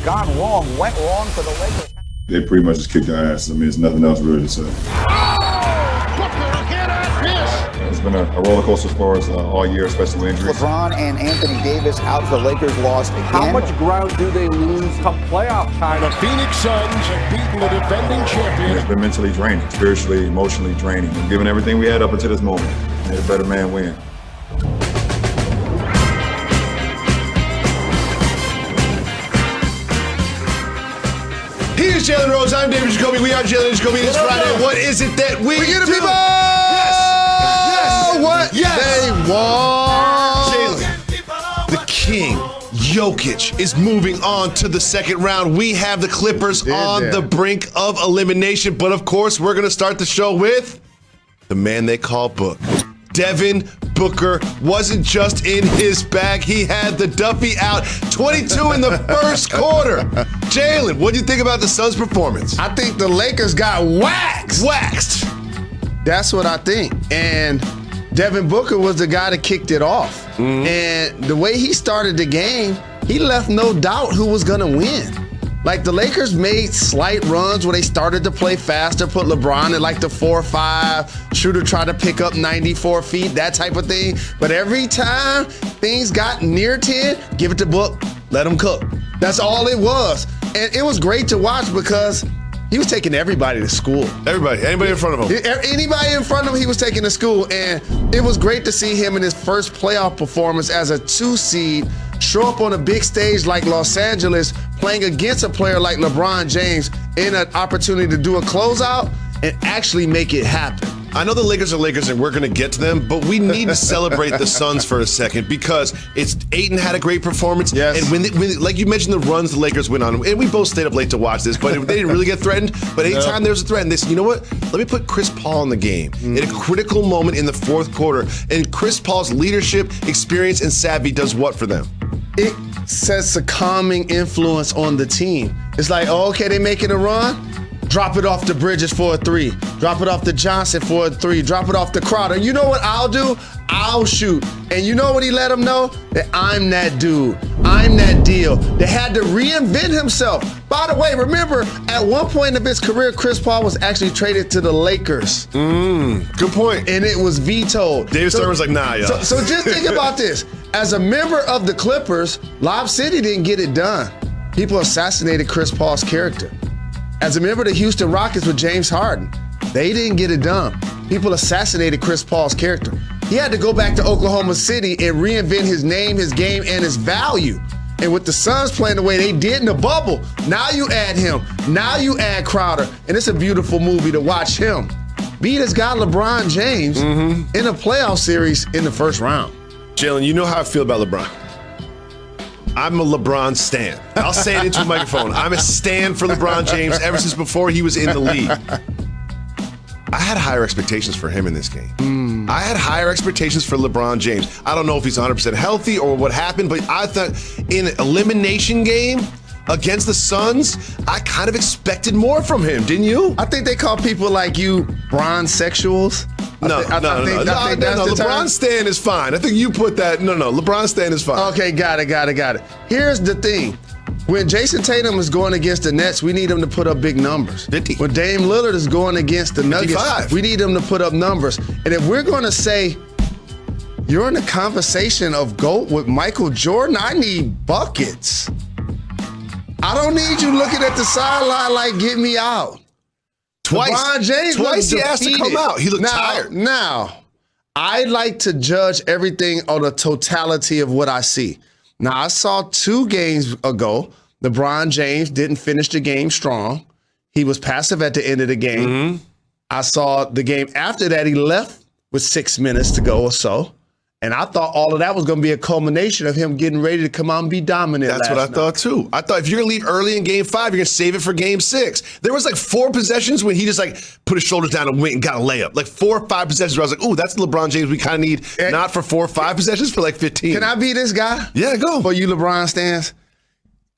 gone wrong, went wrong for the Lakers. They pretty much just kicked our ass. I mean, there's nothing else really to say. It's been a roller coaster for us all year, especially with injuries. LeBron and Anthony Davis out. The Lakers lost again. How much ground do they lose come playoff time? The Phoenix Suns have beaten the defending champion. It's been mentally draining, spiritually, emotionally draining. We've given everything we had up until this moment. Made a better man win. He is Jalen Rose. I'm David Jacoby. We are Jalen Jacoby. It's Friday. What is it that we get to people? Yes. What? Yes. They want. Jalen, the king, Jokic, is moving on to the second round. We have the Clippers on the brink of elimination. But of course, we're going to start the show with the man they call Book. Devin Booker wasn't just in his bag. He had the Duffy out. 22 in the first quarter. Jalen, what do you think about the Suns' performance? I think the Lakers got waxed. That's what I think. And Devin Booker was the guy that kicked it off. Mm-hmm. And the way he started the game, he left no doubt who was going to win. Like, the Lakers made slight runs where they started to play faster, put LeBron in like the 4-5, shooter tried to pick up 94 feet, that type of thing. But every time things got near 10, give it to Book, let him cook. That's all it was. And it was great to watch because he was taking everybody to school. Anybody in front of him. Anybody in front of him, he was taking to school. And it was great to see him in his first playoff performance as a 2 seed show up on a big stage like Los Angeles, playing against a player like LeBron James in an opportunity to do a closeout and actually make it happen. I know the Lakers are Lakers and we're going to get to them, but we need to celebrate the Suns for a second because Ayton had a great performance. Yes. And when like you mentioned, the runs the Lakers went on, and we both stayed up late to watch this, but they didn't really get threatened. But anytime there's a threat, and they said, you know what? Let me put Chris Paul in the game at a critical moment in the fourth quarter. And Chris Paul's leadership, experience, and savvy does what for them? It sets a calming influence on the team. It's like, oh, okay, they making a run. Drop it off to Bridges for a 3. Drop it off to Johnson for a 3. Drop it off to Crowder. You know what I'll do? I'll shoot. And you know what he let them know? That I'm that dude. I'm that deal. They had to reinvent himself. By the way, remember, at one point of his career, Chris Paul was actually traded to the Lakers. Good point. And it was vetoed. David Stern was like, nah, y'all. So just think about this. As a member of the Clippers, Lob City didn't get it done. People assassinated Chris Paul's character. As a member of the Houston Rockets with James Harden, they didn't get it done. People assassinated Chris Paul's character. He had to go back to Oklahoma City and reinvent his name, his game, and his value. And with the Suns playing the way they did in the bubble, now you add him. Now you add Crowder. And it's a beautiful movie to watch him beat his guy LeBron James in a playoff series in the first round. Jalen, you know how I feel about LeBron. I'm a LeBron stan. I'll say it into a microphone. I'm a stan for LeBron James ever since before he was in the league. I had higher expectations for him in this game. I had higher expectations for LeBron James. I don't know if he's 100% healthy or what happened, but I thought in an elimination game against the Suns, I kind of expected more from him, didn't you? I think they call people like you bronzesexuals. No. LeBron stan is fine. I think you put that. No. LeBron stan is fine. Okay, got it. Here's the thing. When Jason Tatum is going against the Nets, we need him to put up big numbers. 50. When Dame Lillard is going against the Nuggets, 55. we need him to put up numbers. And if we're going to say you're in the conversation of GOAT with Michael Jordan, I need buckets. I don't need you looking at the sideline like, get me out. LeBron James he asked to come out. He looked tired. Now, I like to judge everything on the totality of what I see. Now, I saw 2 games ago, LeBron James didn't finish the game strong. He was passive at the end of the game. I saw the game after that, he left with 6 minutes to go or so. And I thought all of that was going to be a culmination of him getting ready to come out and be dominant. That's what I thought too. I thought if you're going to leave early in game 5, you're going to save it for game 6. There was like 4 possessions when he just like put his shoulders down and went and got a layup. Like 4 or 5 possessions where I was like, ooh, that's the LeBron James we kind of need. Not for 4 or 5 possessions, for like 15. Can I be this guy? Yeah, go. For you LeBron stans?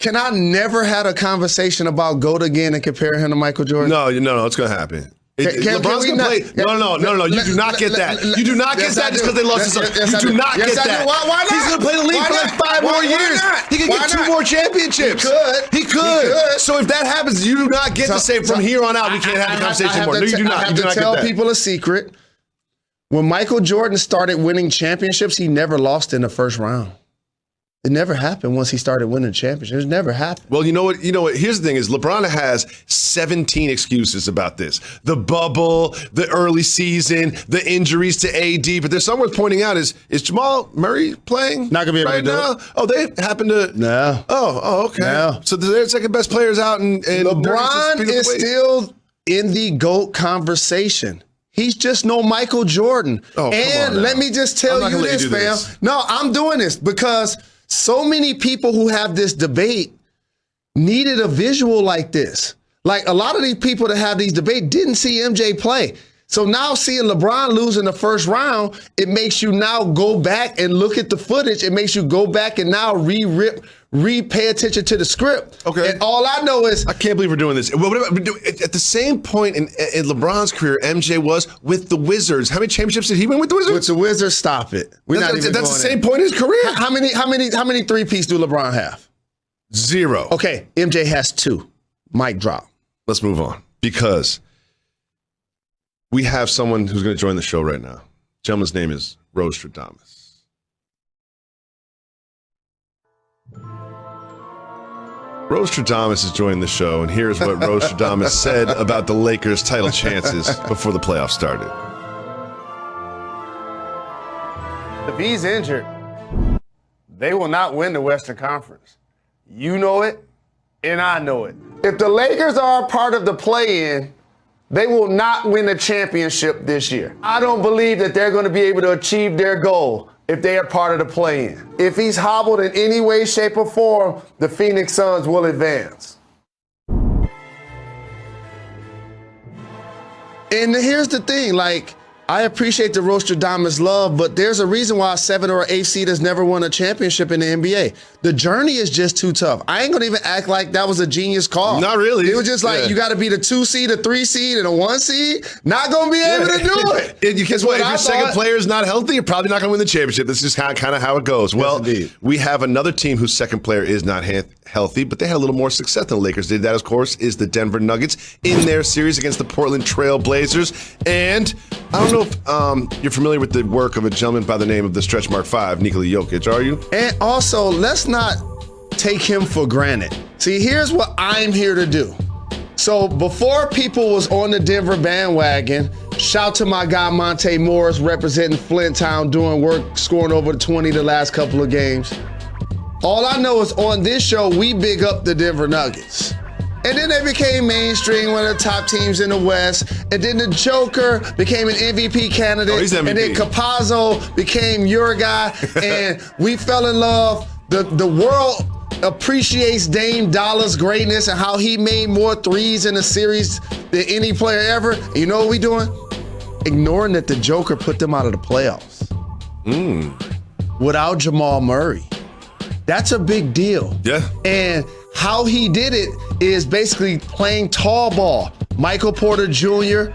Can I never had a conversation about GOAT again and compare him to Michael Jordan? No, it's going to happen. LeBron's going to play. No. You do not get that. You do not get that just because they lost to something. You do not get that. Why not? He's going to play the league for like 5 more years. He can get 2 more championships. He could. So if that happens, you do not get to say from here on out we can't have the conversation anymore. No, you do not. I have to tell people a secret. When Michael Jordan started winning championships, he never lost in the first round. It never happened once he started winning championships. It never happened. Well, you know what? Here's the thing is LeBron has 17 excuses about this. The bubble, the early season, the injuries to AD. But there's something worth pointing out is Jamal Murray playing? Not going to be able right to do now? it. Oh, they happen to? No. Oh, okay. No. So their second best players out and LeBron is still in the GOAT conversation. He's just no Michael Jordan. Oh, and let me just tell you this, fam. No, I'm doing this because so many people who have this debate needed a visual like this. Like a lot of these people that have these debates didn't see MJ play. So now seeing LeBron lose in the first round, it makes you now go back and look at the footage. It makes you go back and now pay attention to the script. Okay. And all I know is I can't believe we're doing this. At the same point in LeBron's career, MJ was with the Wizards. How many championships did he win with the Wizards? with the Wizards, stop it. That's the same point in his career. How many three-peats do LeBron have? 0. Okay, MJ has 2. Mic drop. Let's move on because we have someone who's going to join the show right now. The gentleman's name is Rose Stradamus. Rose Stradamus is joining the show, and here's what Rose Stradamus said about the Lakers' title chances before the playoffs started. If he's injured, they will not win the Western Conference. You know it, and I know it. If the Lakers are a part of the play-in, they will not win the championship this year. I don't believe that they're going to be able to achieve their goal if they are part of the play-in. If he's hobbled in any way, shape, or form, the Phoenix Suns will advance. And here's the thing, like, I appreciate the Rostradamus love, but there's a reason why a 7 or 8 seed has never won a championship in the NBA. The journey is just too tough. I ain't gonna even act like that was a genius call. Not really. It was just like, you gotta be the 2 seed, a 3 seed, and a 1 seed. Not gonna be able to do it. If your second player is not healthy, you're probably not gonna win the championship. That's just kind of how it goes. Well, we have another team whose second player is not healthy, but they had a little more success than the Lakers did. That, of course, is the Denver Nuggets in their series against the Portland Trail Blazers. And I don't know if you're familiar with the work of a gentleman by the name of the Stretch Mark 5, Nikola Jokic, are you? And also, let's not take him for granted. See, here's what I'm here to do. So before people was on the Denver bandwagon, shout to my guy Monte Morris representing Flint Town, doing work, scoring over 20 the last couple of games. All I know is on this show, we big up the Denver Nuggets. And then they became mainstream, one of the top teams in the West. And then the Joker became an MVP candidate. Oh, he's MVP. And then Capazzo became your guy. And we fell in love. The world appreciates Dame Dolla's greatness and how he made more threes in a series than any player ever. And you know what we doing? Ignoring that the Joker put them out of the playoffs. Without Jamal Murray. That's a big deal. Yeah. And how he did it is basically playing tall ball. Michael Porter Jr.,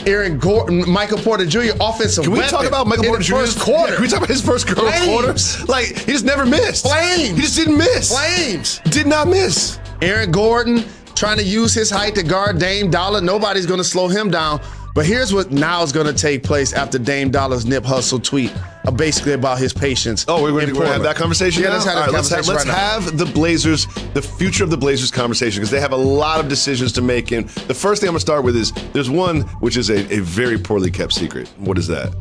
Aaron Gordon, Michael Porter Jr., offensive Can we weapon talk about Michael Porter Jr.'s first quarter? Yeah, can we talk about his first quarter? Like, he just never missed. Flames. He just didn't miss. Flames. Did not miss. Aaron Gordon trying to use his height to guard Dame Dollar. Nobody's going to slow him down. But here's what now is going to take place after Dame Dollar's nip hustle tweet, basically about his patience. Oh, we're going to have that conversation Yeah, now? let's have that conversation let's have the Blazers, the future of the Blazers conversation, because they have a lot of decisions to make. And the first thing I'm going to start with is there's one which is a very poorly kept secret. What is that?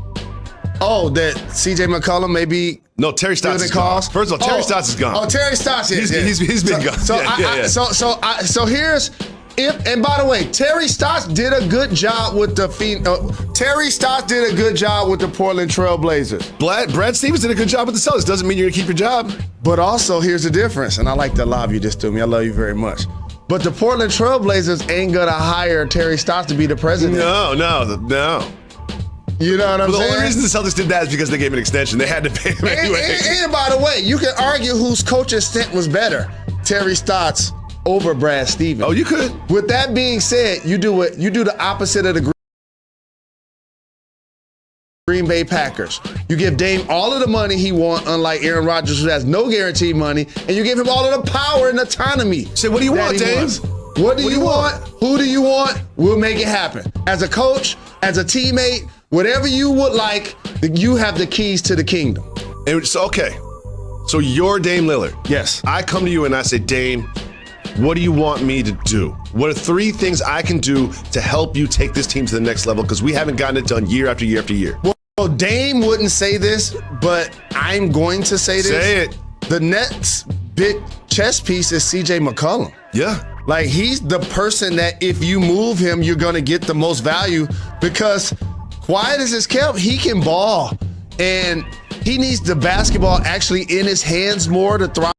Oh, that C.J. McCollum maybe. No, Terry Stotts is gone. First of all, Terry Stotts is gone. Oh, Terry Stotts is. He's been gone. So here's. And by the way, Terry Stotts did a good job with the Portland Trail Blazers. Brad Stevens did a good job with the Celtics. Doesn't mean you're gonna keep your job. But also, here's the difference, and I like to lob you this to me. I love you very much. But the Portland Trail Blazers ain't gonna hire Terry Stotts to be the president. No. You know what I'm saying? The only reason the Celtics did that is because they gave him an extension. They had to pay him anyway. And by the way, you can argue whose coaching stint was better, Terry Stotts over Brad Stevens. Oh, you could. With that being said, you do the opposite of the Green Bay Packers. You give Dame all of the money he wants, unlike Aaron Rodgers, who has no guaranteed money, and you give him all of the power and autonomy. Say, what do you want, Dame? What do you want? Who do you want? We'll make it happen. As a coach, as a teammate, whatever you would like, you have the keys to the kingdom. And so, okay. So you're Dame Lillard. Yes. I come to you and I say, Dame, what do you want me to do? What are 3 things I can do to help you take this team to the next level? Because we haven't gotten it done year after year after year. Well, Dame wouldn't say this, but I'm going to say this. Say it. The Nets' big chess piece is CJ McCollum. Yeah. Like, he's the person that if you move him, you're going to get the most value because quiet as it's kept, he can ball. And he needs the basketball actually in his hands more to thrive.